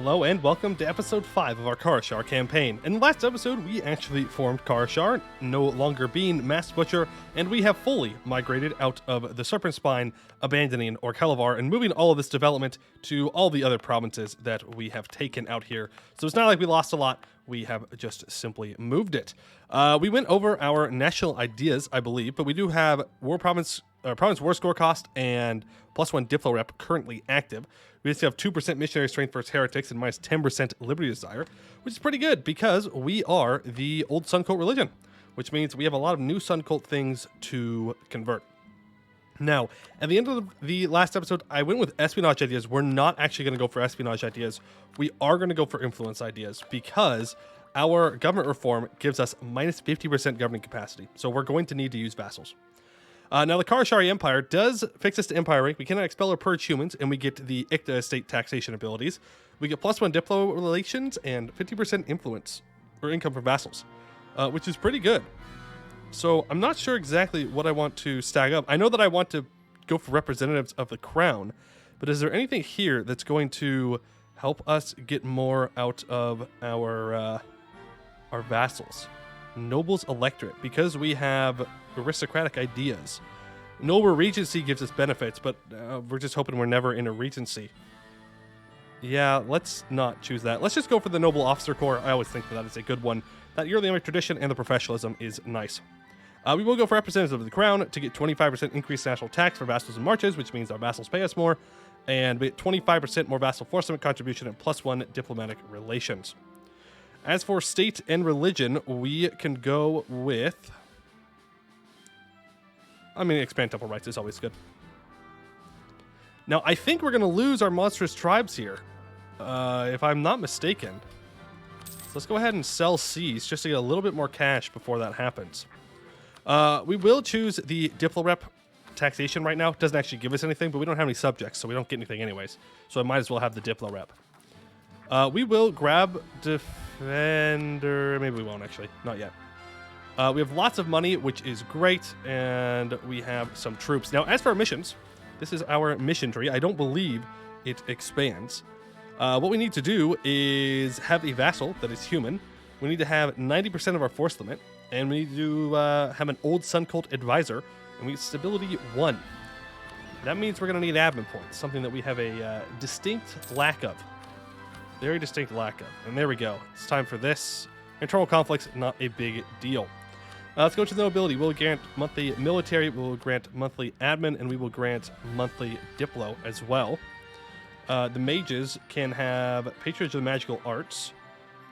Hello and welcome to episode 5 of our Karashar campaign. In the last episode, we actually formed Karashar, no longer being Mass Butcher, and we have fully migrated out of the Serpent Spine, abandoning Orkhelivar and moving all of this development to all the other provinces that we have taken out here. So it's not like we lost a lot, we have just simply moved it. We went over our national ideas, I believe, but we do have Province War Score Cost and +1 Diplo Rep currently active. We just have 2% Missionary Strength versus Heretics and minus 10% Liberty Desire, which is pretty good because we are the old Sun Cult religion, which means we have a lot of new Sun Cult things to convert. Now, at the end of the last episode, I went with espionage ideas. We're not actually going to go for espionage ideas. We are going to go for influence ideas because our government reform gives us minus 50% governing capacity. So we're going to need to use vassals. Now, the Karashari Empire does fix us to Empire rank. We cannot expel or purge humans, and we get the Ikta estate taxation abilities. We get +1 Diplo relations and 50% influence or income from vassals, which is pretty good. So I'm not sure exactly what I want to stack up. I know that I want to go for representatives of the crown, but is there anything here that's going to help us get more out of our vassals? Nobles Electorate, because we have aristocratic ideas. Noble Regency gives us benefits, but we're just hoping we're never in a Regency. Yeah, let's not choose that. Let's just go for the Noble Officer Corps. I always think that is a good one. That yearly tradition and the professionalism is nice. We will go for representatives of the crown to get 25% increased national tax for vassals and marches, which means our vassals pay us more, and we get 25% more vassal force limit contribution and +1 diplomatic relations. As for state and religion, we can go with... expand temple rights is always good. Now, I think we're going to lose our monstrous tribes here, if I'm not mistaken. So let's go ahead and sell seas just to get a little bit more cash before that happens. We will choose the Diplo Rep taxation right now. It doesn't actually give us anything, but we don't have any subjects, so we don't get anything anyways. So I might as well have the Diplo Rep. We will grab Defender. Maybe we won't, actually. Not yet. We have lots of money, which is great, and we have some troops. Now, as for our missions, this is our mission tree. I don't believe it expands. What we need to do is have a vassal that is human. We need to have 90% of our force limit, and we need to have an old Sun Cult advisor, and we need stability 1. That means we're going to need admin points, something that we have a distinct lack of. Very distinct lack of. And there we go. It's time for this. Internal conflicts, not a big deal. Let's go to the nobility. We'll grant monthly military, we'll grant monthly admin, and we will grant monthly diplo as well. The mages can have patronage of the magical arts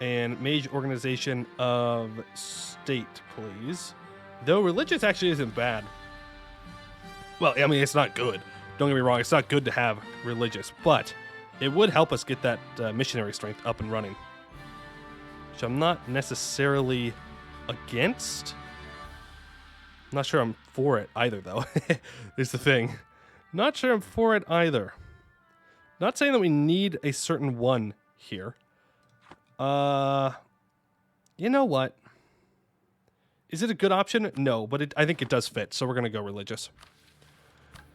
and mage organization of state, please. Though religious actually isn't bad. Well, it's not good. Don't get me wrong, it's not good to have religious, but it would help us get that missionary strength up and running, which I'm not necessarily against. I'm not sure I'm for it either, though. Is the thing. Not sure I'm for it either. Not saying that we need a certain one here. You know what? Is it a good option? No, but I think it does fit, so we're going to go religious.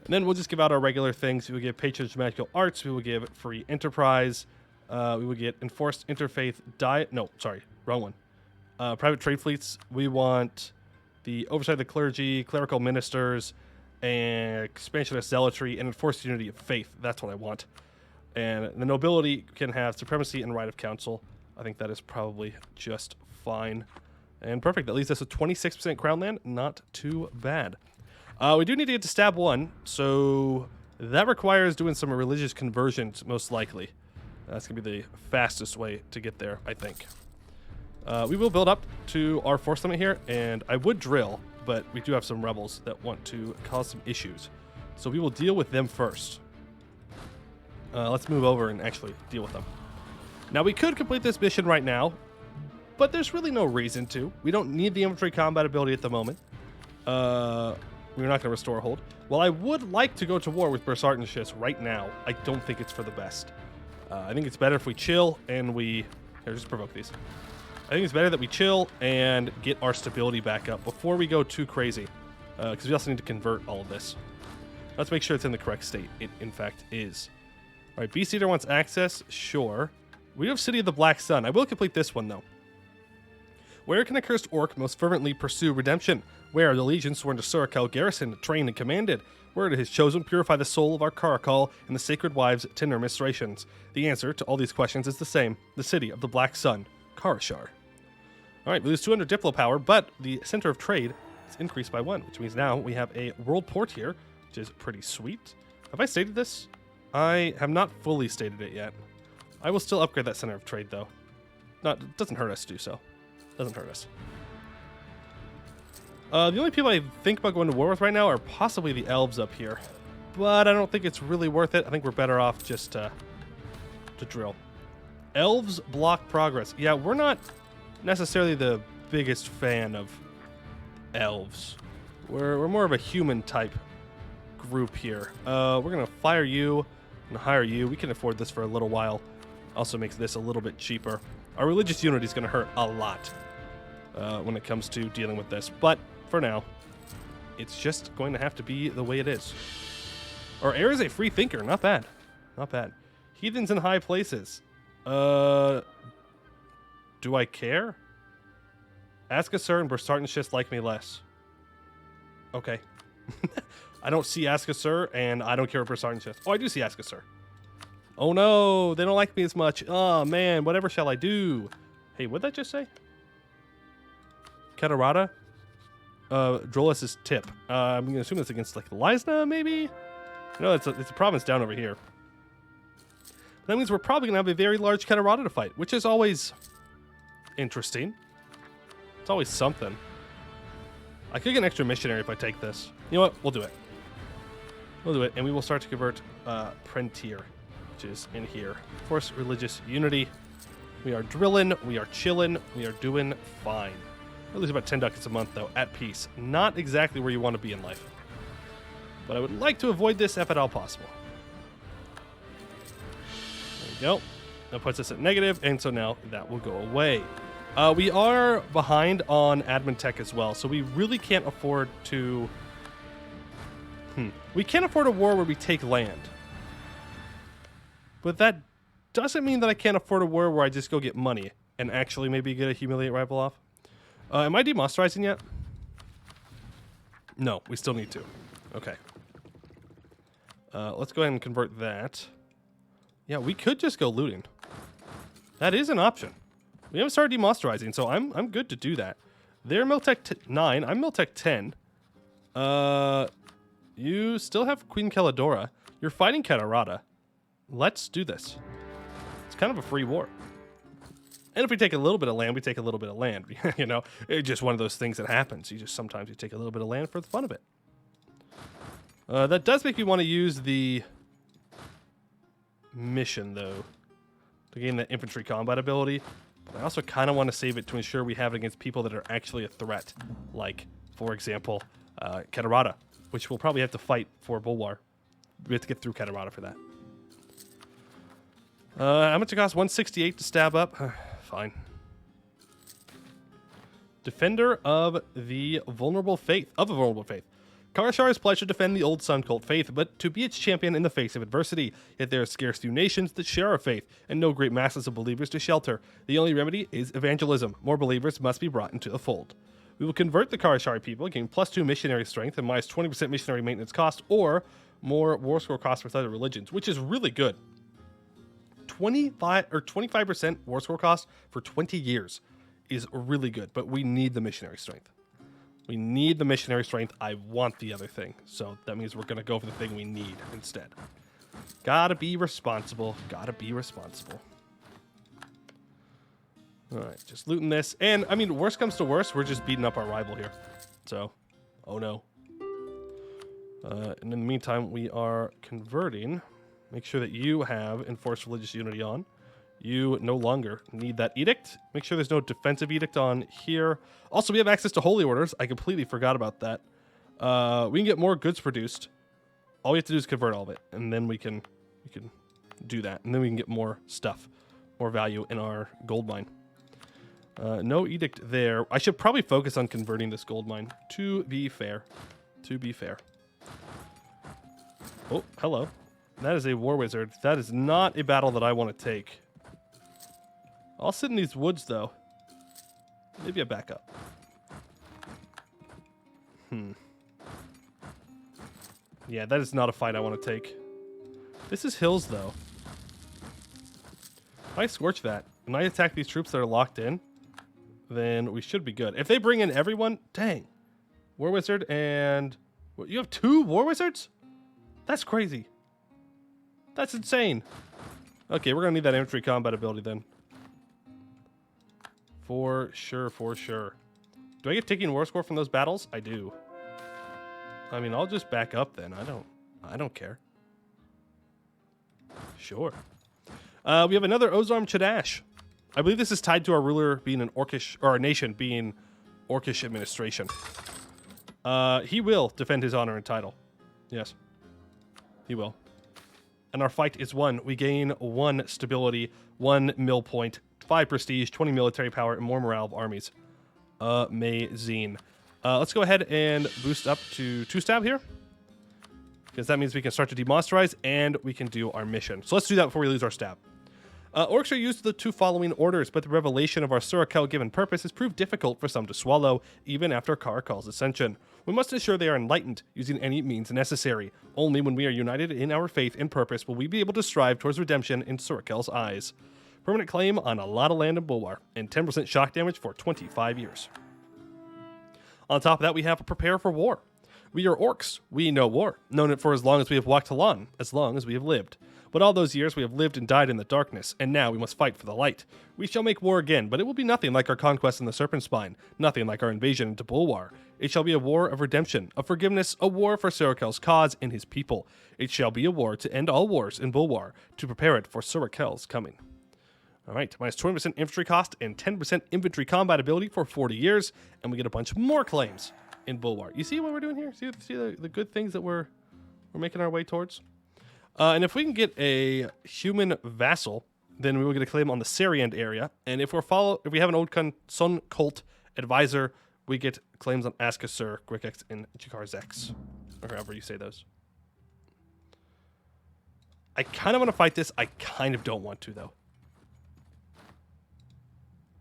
And then we'll just give out our regular things. We will give patronage of magical arts. We will give free enterprise. We will get enforced interfaith diet. No, sorry, wrong one. Private trade fleets. We want the oversight of the clergy, clerical ministers, and expansion of zealotry, and enforced unity of faith. That's what I want. And the nobility can have supremacy and right of council. I think that is probably just fine. And perfect. That leaves us with 26% crown land. Not too bad. We do need to get to stab 1, so that requires doing some religious conversions, most likely. That's going to be the fastest way to get there, I think. We will build up to our force limit here, and I would drill, but we do have some rebels that want to cause some issues. So we will deal with them first. Let's move over and actually deal with them. Now, we could complete this mission right now, but there's really no reason to. We don't need the infantry combat ability at the moment. We're not going to restore hold. Well, I would like to go to war with Bersartenships right now. I don't think it's for the best. I think it's better if we chill and we... Here, just provoke these. I think it's better that we chill and get our stability back up before we go too crazy. Because we also need to convert all of this. Let's make sure it's in the correct state. It, in fact, is. All right, Beast Eater wants access. Sure. We have City of the Black Sun. I will complete this one, though. Where can a cursed orc most fervently pursue redemption? Where the legion sworn to Surakel garrison, trained and commanded? Where did his chosen purify the soul of our Caracal and the sacred wives' tender ministrations? The answer to all these questions is the same: the City of the Black Sun, Karashar. Alright, we lose 200 Diplo power, but the center of trade is increased by 1, which means now we have a world port here, which is pretty sweet. Have I stated this? I have not fully stated it yet. I will still upgrade that center of trade, though. It doesn't hurt us to do so. Doesn't hurt us. The only people I think about going to war with right now are possibly the elves up here. But I don't think it's really worth it. I think we're better off just to drill. Elves block progress. Yeah, we're not necessarily the biggest fan of elves. We're more of a human type group here. We're going to fire you and hire you. We can afford this for a little while. Also makes this a little bit cheaper. Our religious unity is going to hurt a lot when it comes to dealing with this. But for now, it's just going to have to be the way it is. Our heir is a free thinker. Not bad. Not bad. Heathens in high places. Do I care? Askasur and Bersartanshist like me less. Okay. I don't see Askasur, and I don't care for Bersartanshist. Oh, I do see Askasur. Oh no, they don't like me as much. Oh man, whatever shall I do? Hey, what'd that just say? Katarata? Drolis' tip. I'm gonna assume it's against like Lysna, maybe? No, it's a province down over here. That means we're probably gonna have a very large Katarata to fight, which is always interesting. It's always something. I could get an extra missionary if I take this. You know what? We'll do it. We'll do it, and we will start to convert Prentier, which is in here. Force religious unity. We are drilling. We are chilling. We are doing fine. I lose about 10 ducats a month, though, at peace. Not exactly where you want to be in life. But I would like to avoid this if at all possible. There we go. That puts us at negative, and so now that will go away. We are behind on admin tech as well, so we really can't afford to... We can't afford a war where we take land. But that doesn't mean that I can't afford a war where I just go get money and actually maybe get a humiliate rival off. Am I demonsterizing yet? No, we still need to. Okay. Let's go ahead and convert that. Yeah, we could just go looting. That is an option. We haven't started demonsterizing, so I'm good to do that. They're Miltech 9. I'm Miltech 10. You still have Queen Caladora. You're fighting Katarata. Let's do this. It's kind of a free war. And if we take a little bit of land, we take a little bit of land. You know, it's just one of those things that happens. Sometimes you take a little bit of land for the fun of it. That does make me want to use the mission, though, to gain that infantry combat ability. But I also kind of want to save it to ensure we have it against people that are actually a threat. Like, for example, Katarata, which we'll probably have to fight for Bulwar. We have to get through Katarata for that. How much it cost? 168 to stab up? Fine. Defender of the Vulnerable Faith. Karashar is pledged to defend the old Sun Cult faith, but to be its champion in the face of adversity. Yet there are scarce few nations that share our faith, and no great masses of believers to shelter. The only remedy is evangelism. More believers must be brought into the fold. We will convert the Karashar people, gain +2 missionary strength and minus 20% missionary maintenance cost, or more war score cost with other religions, which is really good. 25% war score cost for 20 years is really good, but we need the missionary strength. We need the missionary strength. I want the other thing. So that means we're going to go for the thing we need instead. Gotta be responsible. Gotta be responsible. All right, just looting this. And, I mean, worst comes to worst, we're just beating up our rival here. So, oh no. And in the meantime, we are converting. Make sure that you have enforced religious unity on. You no longer need that edict. Make sure there's no defensive edict on here. Also, we have access to holy orders. I completely forgot about that. We can get more goods produced. All we have to do is convert all of it, and then we can do that, and then we can get more stuff, more value in our gold mine. No edict there. I should probably focus on converting this gold mine. To be fair. Oh, hello. That is a war wizard. That is not a battle that I want to take. I'll sit in these woods, though. Maybe I back up. Yeah, that is not a fight I want to take. This is hills, though. If I scorch that, and I attack these troops that are locked in, then we should be good. If they bring in everyone, dang. War Wizard and... What, you have 2 War Wizards? That's crazy. That's insane. Okay, we're going to need that infantry combat ability then. For sure, for sure. Do I get taking war score from those battles? I do. I mean, I'll just back up then. I don't care. Sure. We have another Ozarm Chadash. I believe this is tied to our ruler being an Orcish, or our nation being Orcish administration. He will defend his honor and title. Yes. He will. And our fight is won. We gain 1 stability, 1 mill point, 5 prestige, 20 military power, and more morale of armies. Amazing. Let's go ahead and boost up to 2-stab here. Because that means we can start to demonstrize and we can do our mission. So let's do that before we lose our stab. Orcs are used to the 2 following orders, but the revelation of our Surakel given purpose has proved difficult for some to swallow, even after Karakal's ascension. We must ensure they are enlightened, using any means necessary. Only when we are united in our faith and purpose will we be able to strive towards redemption in Surakel's eyes. Permanent claim on a lot of land in Bulwar, and 10% shock damage for 25 years. On top of that, we have a prepare for war. We are orcs. We know war. Known it for as long as we have walked along, as long as we have lived. But all those years we have lived and died in the darkness, and now we must fight for the light. We shall make war again, but it will be nothing like our conquest in the Serpent Spine, nothing like our invasion into Bulwar. It shall be a war of redemption, of forgiveness, a war for Surakel's cause and his people. It shall be a war to end all wars in Bulwar, to prepare it for Surakel's coming. All right, minus 20% infantry cost and 10% infantry combat ability for 40 years, and we get a bunch more claims in Bulwar. You see what we're doing here? See the good things that we're making our way towards? And if we can get a human vassal, then we will get a claim on the Sariand area. And if we have an old Sun Cult advisor, we get claims on Askasur, Grikex, and Jikarzex, or however you say those. I kind of want to fight this. I kind of don't want to, though.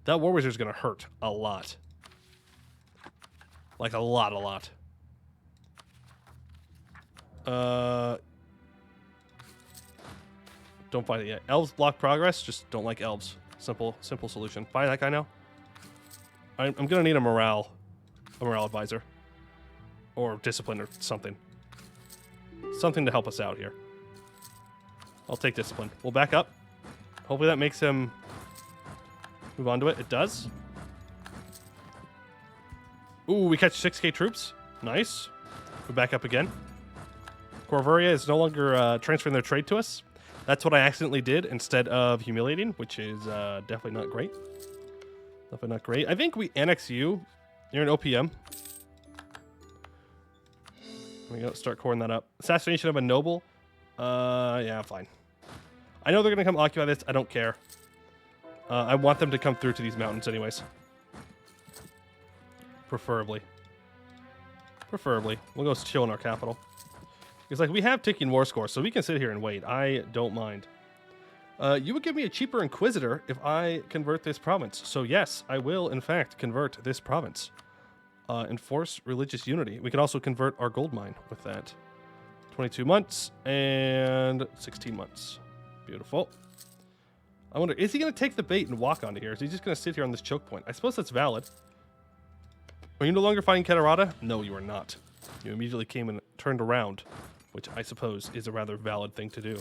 That War Wizard is going to hurt a lot. Like a lot. Don't fight it yet. Elves block progress. Just don't like elves. Simple solution. Fight that guy now. I'm going to need a morale advisor. Or discipline or something. Something to help us out here. I'll take discipline. We'll back up. Hopefully that makes him move on to it. It does. Ooh, we catch 6k troops. Nice. We back up again. Corvaria is no longer transferring their trade to us. That's what I accidentally did instead of humiliating, which is definitely not great. Definitely not great. I think we annex you. You're an OPM. There we go. Start coring that up. Assassination of a noble. Yeah, fine. I know they're going to come occupy this. I don't care. I want them to come through to these mountains anyways. Preferably. We'll go chill in our capital. Because, like, we have ticking war score, so we can sit here and wait. I don't mind. You would give me a cheaper Inquisitor if I convert this province. So, yes, I will, in fact, convert this province. Enforce religious unity. We can also convert our gold mine with that. 22 months and 16 months. Beautiful. I wonder, is he going to take the bait and walk onto here? Is he just going to sit here on this choke point? I suppose that's valid. Are you no longer fighting Katarada? No, you are not. You immediately came and turned around, which I suppose is a rather valid thing to do.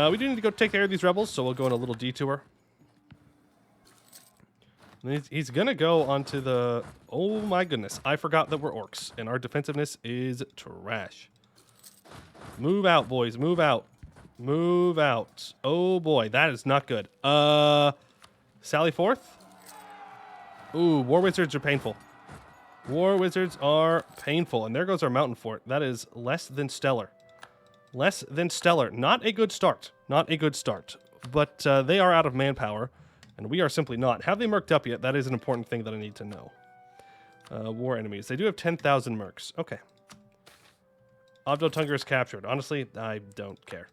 We do need to go take care of these rebels, so we'll go on a little detour. And he's going to go onto the... Oh my goodness, I forgot that we're orcs, and our defensiveness is trash. Move out, boys, move out. Move out. Oh boy, that is not good. Sally forth? Ooh, War Wizards are painful. War Wizards are painful. And there goes our mountain fort. That is less than stellar. Less than stellar. Not a good start. Not a good start. But they are out of manpower. And we are simply not. Have they merked up yet? That is an important thing that I need to know. War enemies. They do have 10,000 mercs. Okay. Obdotunger is captured. Honestly, I don't care.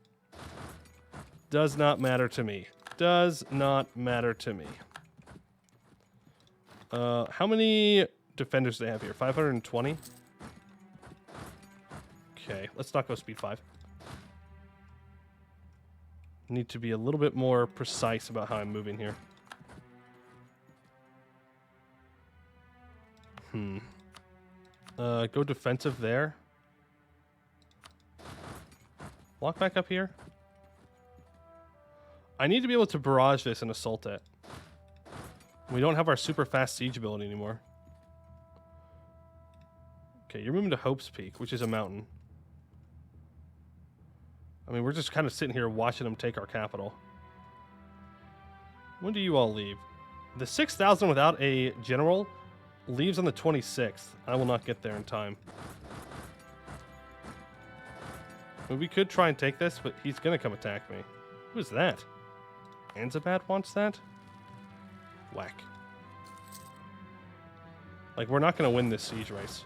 Does not matter to me. does not matter to me. How many defenders do they have here? 520? Okay, let's not go speed 5. Need to be a little bit more precise about how I'm moving here. Go defensive there. Walk back up here. I need to be able to barrage this and assault it. We don't have our super fast siege ability anymore. Okay, you're moving to Hope's Peak, which is a mountain. I mean, we're just kind of sitting here watching them take our capital. When do you all leave? The 6,000 without a general leaves on the 26th. I will not get there in time. I mean, we could try and take this, but he's going to come attack me. Who is that? Anzabat wants that? Whack. Like, we're not going to win this siege race.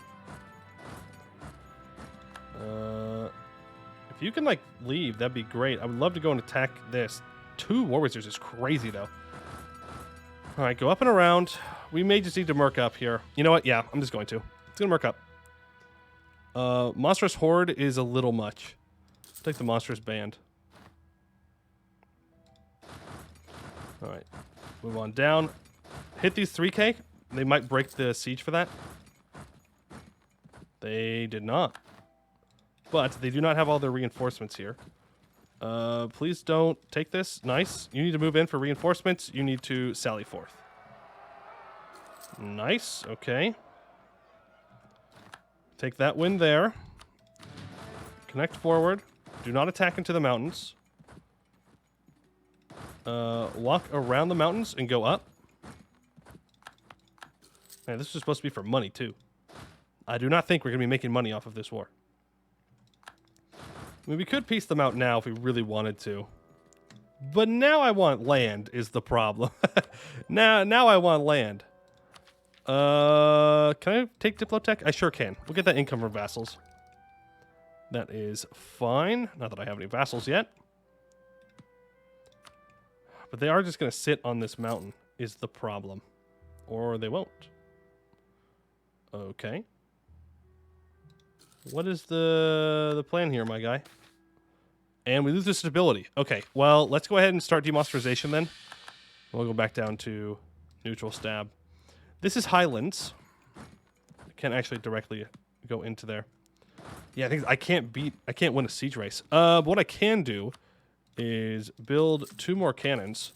If you can, like, leave, that'd be great. I would love to go and attack this. 2 War Wizards is crazy, though. All right, go up and around. We may just need to merc up here. You know what? Yeah, I'm just going to. It's going to merc up. Monstrous Horde is a little much. Let's take the Monstrous Band. All right, move on down. Hit these 3K. They might break the siege for that. They did not. But they do not have all their reinforcements here. Please don't take this. Nice. You need to move in for reinforcements. You need to sally forth. Nice. Okay. Take that win there. Connect forward. Do not attack into the mountains. Walk around the mountains and go up. Man, this is supposed to be for money, too. I do not think we're going to be making money off of this war. I mean, we could piece them out now if we really wanted to. But now I want land is the problem. now I want land. Can I take Diplotech? I sure can. We'll get that income from vassals. That is fine. Not that I have any vassals yet. But they are just going to sit on this mountain is the problem. Or they won't. Okay. What is the plan here, my guy? And we lose the stability. Okay, well, let's go ahead and start demonsterization then. We'll go back down to neutral stab. This is Highlands. I can't actually directly go into there. Yeah, I can't win a siege race. But what I can do is build 2 more cannons.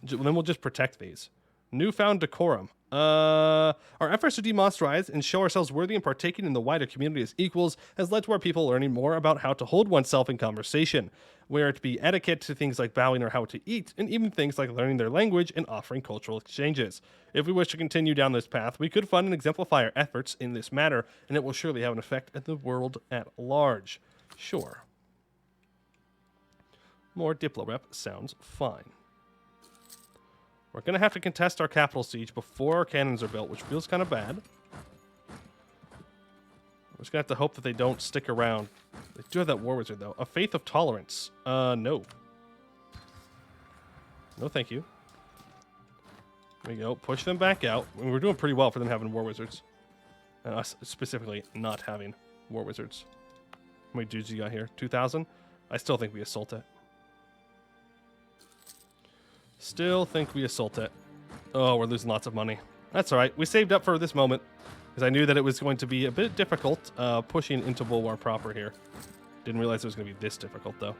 Then we'll just protect these. Newfound decorum. Our efforts to demonsterize and show ourselves worthy and partaking in the wider community as equals has led to our people learning more about how to hold oneself in conversation, where it be etiquette to things like bowing or how to eat, and even things like learning their language and offering cultural exchanges. If we wish to continue down this path, we could fund and exemplify our efforts in this matter, and it will surely have an effect at the world at large. Sure. More Diplo rep sounds fine. We're going to have to contest our capital siege before our cannons are built, which feels kind of bad. We're just going to have to hope that they don't stick around. They do have that War Wizard, though. A Faith of Tolerance. No. No, thank you. There we go. Push them back out. I mean, we're doing pretty well for them having War Wizards. And us specifically not having War Wizards. How many dudes you got here? 2,000? I still think we assault it. Still think we assault it. Oh, we're losing lots of money. That's all right. We saved up for this moment because I knew that it was going to be a bit difficult pushing into Bulwar proper here. Didn't realize it was going to be this difficult, though.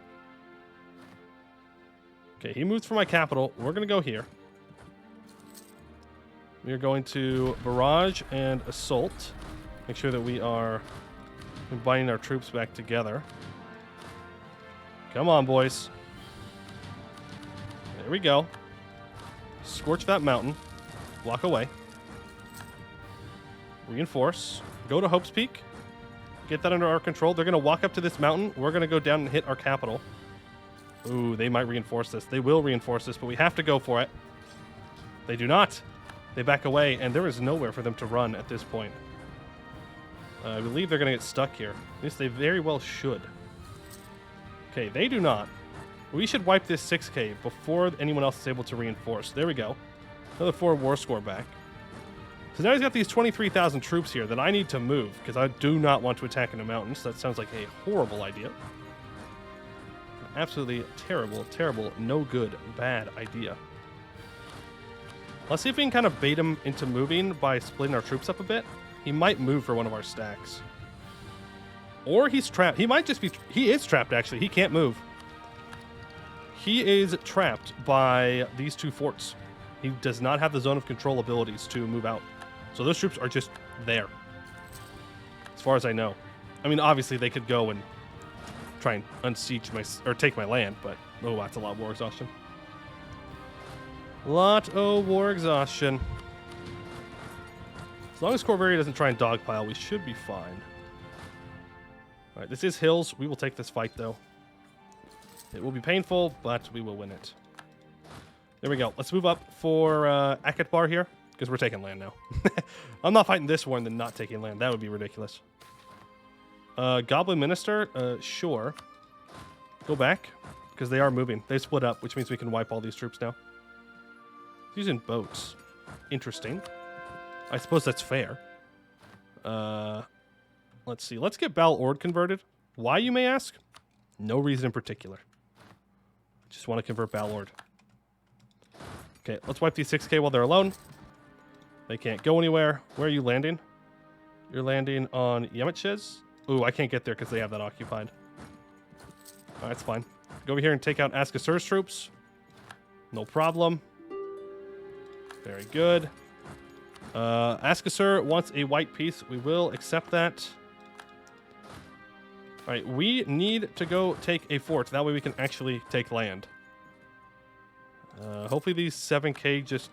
Okay, he moves for my capital. We're going to go here. We are going to barrage and assault. Make sure that we are combining our troops back together. Come on, boys. There we go. Scorch that mountain. Block away. Reinforce. Go to Hope's Peak. Get that under our control. They're going to walk up to this mountain. We're going to go down and hit our capital. Ooh, they might reinforce this. They will reinforce this, but we have to go for it. They do not. They back away, and there is nowhere for them to run at this point. I believe they're going to get stuck here. At least they very well should. Okay, they do not. We should wipe this 6K before anyone else is able to reinforce. There we go. Another 4 war score back. So now he's got these 23,000 troops here that I need to move because I do not want to attack in the mountains. That sounds like a horrible idea. Absolutely terrible, terrible, no good, bad idea. Let's see if we can kind of bait him into moving by splitting our troops up a bit. He might move for one of our stacks. Or he's trapped. He might just be... He is trapped, actually. He can't move. He is trapped by these 2 forts. He does not have the zone of control abilities to move out. So those troops are just there. As far as I know. I mean, obviously, they could go and try and unsiege my... Or take my land, but... Oh, that's a lot of war exhaustion. Lot of war exhaustion. As long as Corvaria doesn't try and dogpile, we should be fine. Alright, this is hills. We will take this fight, though. It will be painful, but we will win it. There we go. Let's move up for Akatbar here, because we're taking land now. I'm not fighting this war and then not taking land. That would be ridiculous. Goblin Minister, sure. Go back, because they are moving. They split up, which means we can wipe all these troops now. Using boats. Interesting. I suppose that's fair. Let's see. Let's get Bal Ord converted. Why, you may ask? No reason in particular. Just want to convert Bal Ord. Okay, let's wipe these 6K while they're alone. They can't go anywhere. Where are you landing? You're landing on Yemetches. Ooh, I can't get there because they have that occupied. Alright, that's fine. Go over here and take out Askasur's troops. No problem. Very good. Askasur wants a white piece. We will accept that. Alright, we need to go take a fort. That way we can actually take land. Hopefully these 7K just...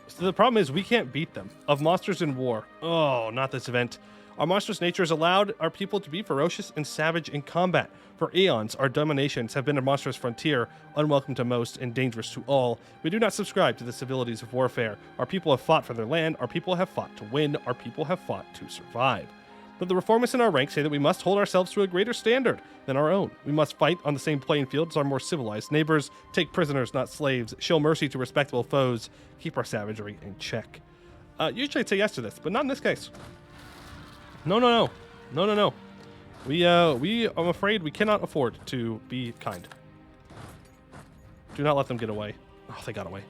So the problem is we can't beat them. Of monsters in war. Oh, not this event. Our monstrous nature has allowed our people to be ferocious and savage in combat. For eons, our dominations have been a monstrous frontier, unwelcome to most and dangerous to all. We do not subscribe to the civilities of warfare. Our people have fought for their land. Our people have fought to win. Our people have fought to survive. But the reformists in our ranks say that we must hold ourselves to a greater standard than our own. We must fight on the same playing field as our more civilized neighbors, take prisoners, not slaves, show mercy to respectable foes, keep our savagery in check. Usually I'd say yes to this, but not in this case. No. We, I'm afraid we cannot afford to be kind. Do not let them get away. Oh, they got away.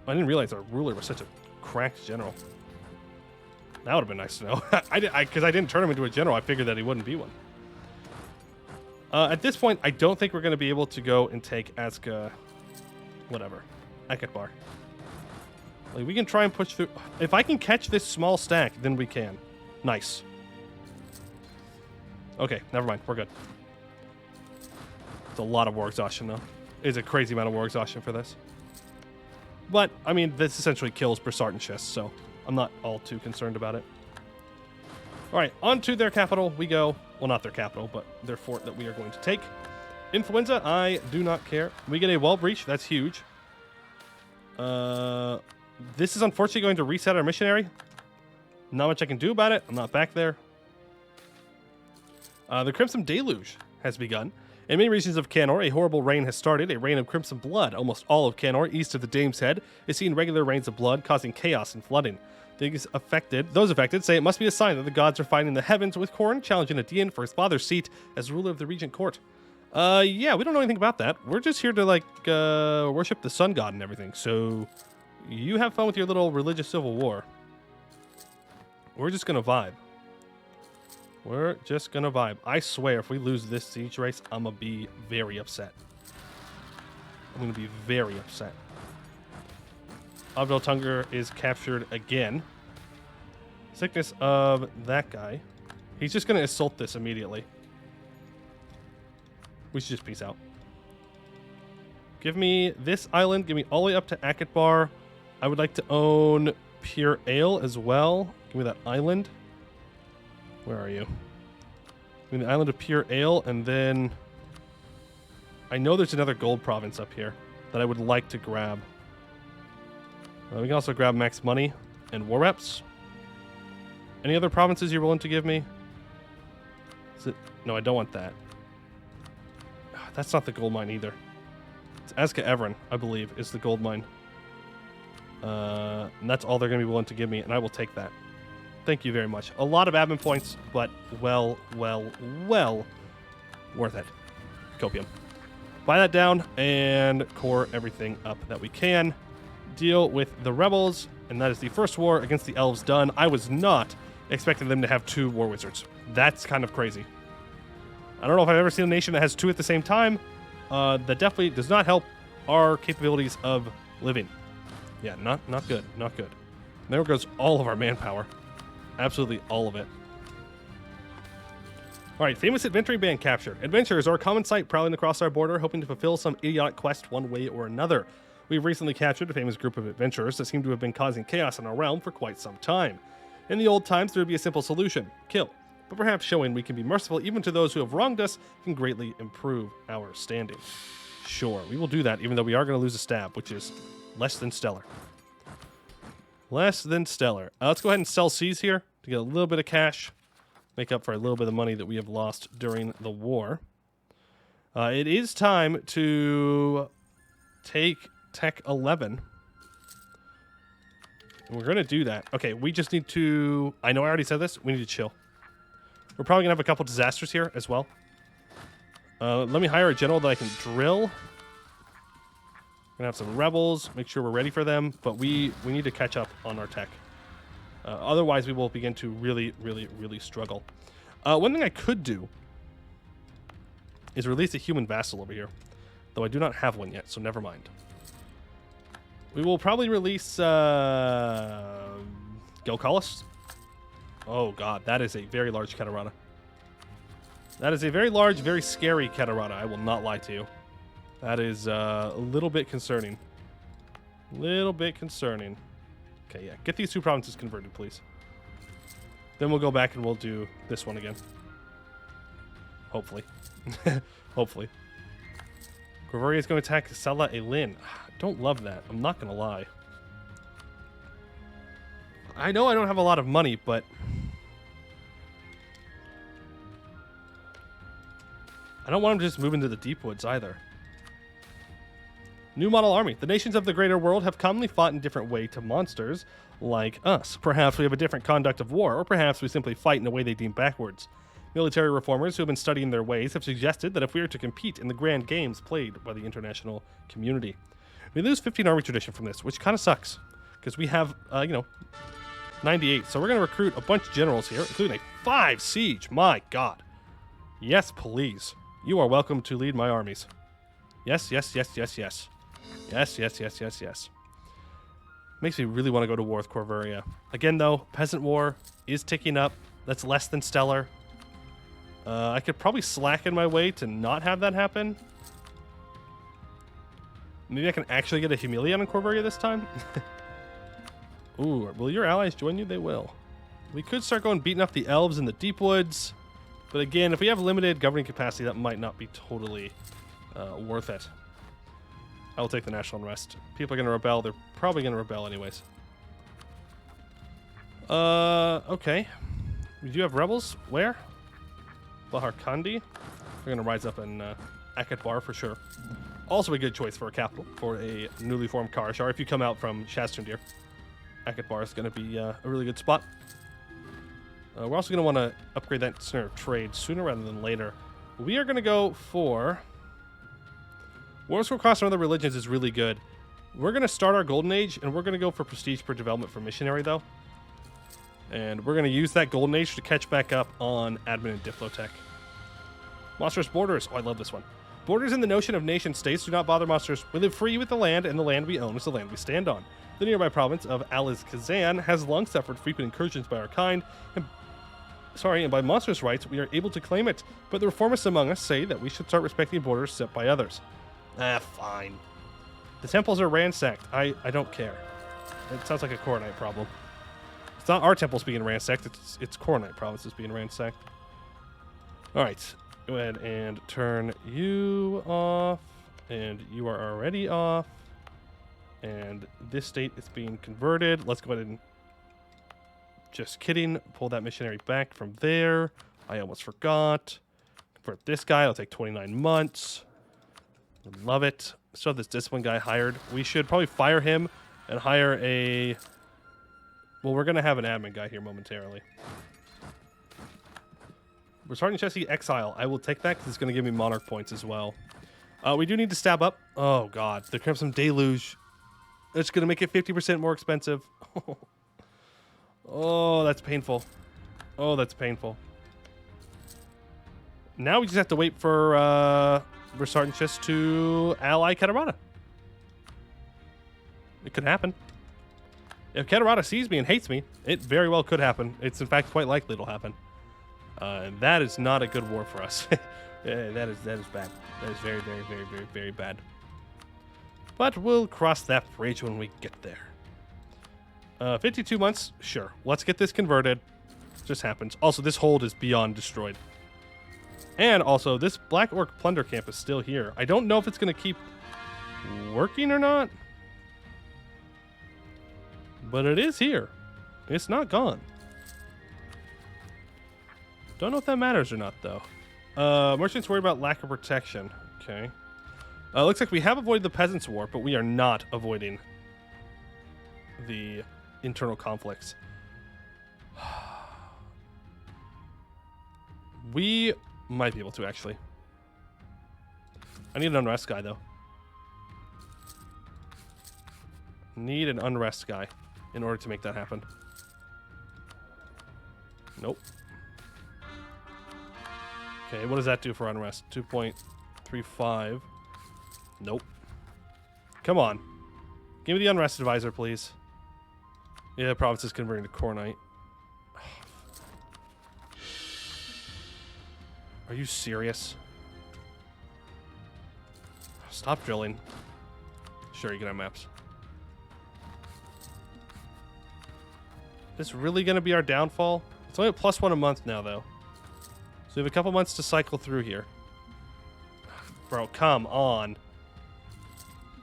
I didn't realize our ruler was such a cracked general. That would have been nice to know. Because I didn't turn him into a general. I figured that he wouldn't be one. At this point, I don't think we're going to be able to go and take Aska... Whatever. Akatbar. Like, we can try and push through... If I can catch this small stack, then we can. Nice. Okay, never mind. We're good. It's a lot of war exhaustion, though. It's a crazy amount of war exhaustion for this. But, I mean, this essentially kills Brisart and Shist, so I'm not all too concerned about it. All right, on to their capital we go. Well, not their capital, but their fort that we are going to take. Influenza, I do not care. We get a wall breach. That's huge. This is unfortunately going to reset our missionary. Not much I can do about it. I'm not back there. The Crimson Deluge has begun. In many regions of Canor, a horrible reign has started, a reign of crimson blood. Almost all of Canor, east of the Dame's Head, is seeing regular rains of blood, causing chaos and flooding. Those affected say it must be a sign that the gods are fighting the heavens with Khorne, challenging Adian for his father's seat as ruler of the Regent Court. Yeah, we don't know anything about that. We're just here to, like, worship the sun god and everything. So, you have fun with your little religious civil war. We're just gonna vibe. We're just gonna vibe. I swear, if we lose this siege race, I'm gonna be very upset. I'm gonna be very upset. Abdel Tunger is captured again. Sickness of that guy. He's just gonna assault this immediately. We should just peace out. Give me this island. Give me all the way up to Akatbar. I would like to own Pure Ale as well. Give me that island. Where are you? Give me the island of Pure Ale, and then... I know there's another gold province up here that I would like to grab. We can also grab max money and war reps. Any other provinces you're willing to give me? Is it... No, I don't want that. That's not the gold mine either. It's Azka Everin, I believe, is the gold mine. And that's all they're going to be willing to give me, and I will take that. Thank you very much. A lot of admin points, but well worth it. Copium. Buy that down and core everything up that we can. Deal with the rebels, and that is the first war against the elves done. I was not expecting them to have 2 war wizards. That's kind of crazy. I don't know if I've ever seen a nation that has 2 at the same time. That definitely does not help our capabilities of living. Yeah, not good. Not good. And there goes all of our manpower. Absolutely all of it. All right, famous adventuring band captured. Adventurers are a common sight prowling across our border, hoping to fulfill some idiotic quest one way or another. We've recently captured a famous group of adventurers that seem to have been causing chaos in our realm for quite some time. In the old times, there would be a simple solution: kill. But perhaps showing we can be merciful even to those who have wronged us can greatly improve our standing. Sure, we will do that, even though we are going to lose a stab, which is less than stellar. Less than stellar. Let's go ahead and sell seas here to get a little bit of cash. Make up for a little bit of money that we have lost during the war. It is time to take Tech 11. And we're going to do that. Okay, we just need to... I know I already said this. We need to chill. We're probably going to have a couple disasters here as well. Let me hire a general that I can drill. We're going to have some rebels. Make sure we're ready for them. But we need to catch up on our tech. Otherwise, we will begin to really struggle. One thing I could do is release a human vassal over here. Though I do not have one yet, so never mind. We will probably release Gilcalis. Oh god, that is a very large Catarata. That is a very large, very scary Catarata, I will not lie to you. That is a little bit concerning. Little bit concerning. Okay, yeah. Get these 2 provinces converted, please. Then we'll go back and we'll do this one again. Hopefully. Hopefully. Corvaria is going to attack Sala Elin. Don't love that. I'm not going to lie. I know I don't have a lot of money, but... I don't want him to just move into the deep woods either. New model army. The nations of the greater world have commonly fought in different ways to monsters like us. Perhaps we have a different conduct of war, or perhaps we simply fight in a way they deem backwards. Military reformers who have been studying their ways have suggested that if we are to compete in the grand games played by the international community, we lose 15 army tradition from this, which kind of sucks, because we have, 98. So we're going to recruit a bunch of generals here, including a 5 siege. My god. Yes, please. You are welcome to lead my armies. Yes, yes, yes, yes, yes. Yes, yes, yes, yes, yes. Makes me really want to go to war with Corvaria. Again, though, Peasant War is ticking up. That's less than stellar. I could probably slacken my way to not have that happen. Maybe I can actually get a Humilion on Corvaria this time. Ooh, will your allies join you? They will. We could start going beating up the elves in the deep woods. But again, if we have limited governing capacity, that might not be totally worth it. I will take the national unrest. People are going to rebel. They're probably going to rebel anyways. Okay. We do have rebels. Where? Baharkandi. We're going to rise up in Akatbar for sure. Also a good choice for a capital for a newly formed Karashar. If you come out from Shaztundir, Akatbar is going to be a really good spot. We're also going to want to upgrade that center of trade sooner rather than later. We are going to go for... Wars across other religions is really good. We're going to start our Golden Age, and we're going to go for prestige per development for missionary, though. And we're going to use that Golden Age to catch back up on admin and Diplo-tech. Monstrous borders. Oh, I love this one. Borders in the notion of nation states do not bother monsters. We live free with the land, and the land we own is the land we stand on. The nearby province of Aliz-Kazan has long suffered frequent incursions by our kind, and by monstrous rights, we are able to claim it. But the reformists among us say that we should start respecting borders set by others. Fine. The temples are ransacked. I don't care. It sounds like a Coronite problem. It's not our temples being ransacked. It's Coronite provinces being ransacked. All right. Go ahead and turn you off. And you are already off. And this state is being converted. Let's go ahead and... Just kidding. Pull that missionary back from there. I almost forgot. Convert this guy. It'll take 29 months. Love it. Still have this discipline guy hired. We should probably fire him and hire a... Well, we're going to have an admin guy here momentarily. We're starting Chessie Exile. I will take that because it's going to give me Monarch points as well. We do need to stab up. Oh, God. There comes some Deluge. It's going to make it 50% more expensive. Oh, that's painful. Oh, that's painful. Now we just have to wait for Sergeant Chess to ally Katarada. It could happen. If Katarada sees me and hates me, it very well could happen. It's, in fact, quite likely it'll happen. And that is not a good war for us. Yeah, that is bad. That is very, very, very, very, very bad. But we'll cross that bridge when we get there. 52 months? Sure. Let's get this converted. Just happens. Also, this hold is beyond destroyed. And also, this Black Orc Plunder Camp is still here. I don't know if it's going to keep working or not. But it is here. It's not gone. Don't know if that matters or not, though. Merchants worry about lack of protection. Okay. Looks like we have avoided the Peasants' War, but we are not avoiding the internal conflicts. We might be able to, actually. I need an unrest guy, though. Need an unrest guy in order to make that happen. Nope. Okay, what does that do for unrest? 2.35. Nope. Come on. Give me the unrest advisor, please. Yeah, the province is converting to Cornite. Are you serious? Stop drilling. Sure, you can have maps. Is this really going to be our downfall? It's only a +1 a month now, though. So we have a couple months to cycle through here. Bro, come on.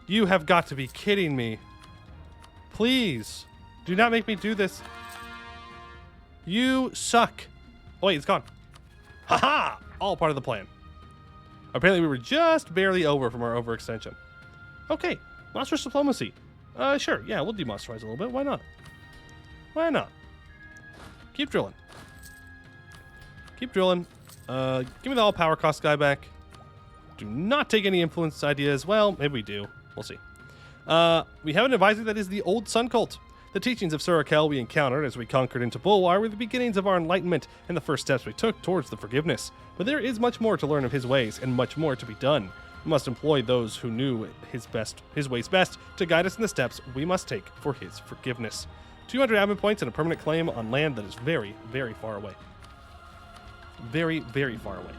You have got to be kidding me. Please. Do not make me do this. You suck. Oh, wait, it's gone. Haha! All part of the plan. Apparently we were just barely over from our overextension. Okay, monstrous diplomacy. Sure, yeah, we'll demonstralize a little bit. Why not? Why not? Keep drilling. Keep drilling. Give me the all-power cost guy back. Do not take any influence ideas. Well, maybe we do. We'll see. We have an advisor that is the Old Sun Cult. The teachings of Surakel we encountered as we conquered into Bulwar were the beginnings of our enlightenment and the first steps we took towards the forgiveness. But there is much more to learn of his ways and much more to be done. We must employ those who knew his ways best to guide us in the steps we must take for his forgiveness. 200 admin points and a permanent claim on land that is very, very far away. Very, very far away.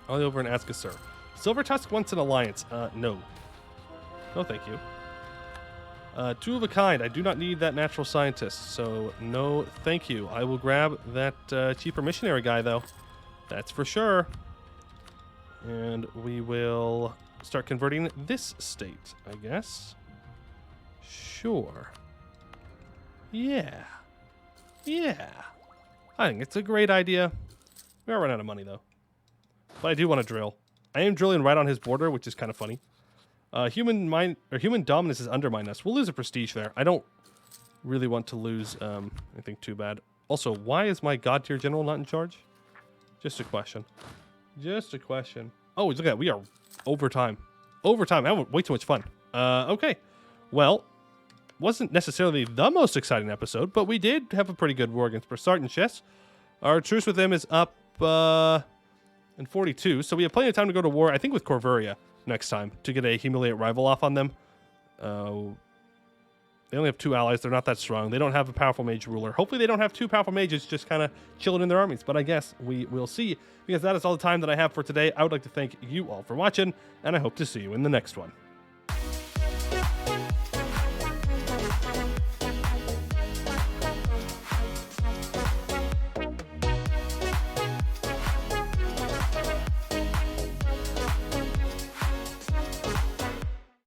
All over in Askasur. Silver Tusk wants an alliance. No. No, thank you. Two of a kind. I do not need that natural scientist, so no thank you. I will grab that cheaper missionary guy, though. That's for sure. And we will start converting this state, I guess. Sure. Yeah. Yeah. I think it's a great idea. We are running out of money, though. But I do want to drill. I am drilling right on his border, which is kind of funny. Human dominance has undermined us. We'll lose a prestige there. I don't really want to lose anything too bad. Also, why is my god tier general not in charge? Just a question. Just a question. Oh, look at that. We are overtime. Overtime. I'm having way too much fun. Okay. Well, wasn't necessarily the most exciting episode, but we did have a pretty good war against Sergeant Chess. Our truce with them is up in 42, so we have plenty of time to go to war, I think, with Corvuria next time to get a humiliate rival off on them. They only have 2 allies. They're not that strong. They don't have a powerful mage ruler. Hopefully they don't have 2 powerful mages just kind of chilling in their armies, but I guess we will see, because that is all the time that I have for today. I would like to thank you all for watching, and I hope to see you in the next one.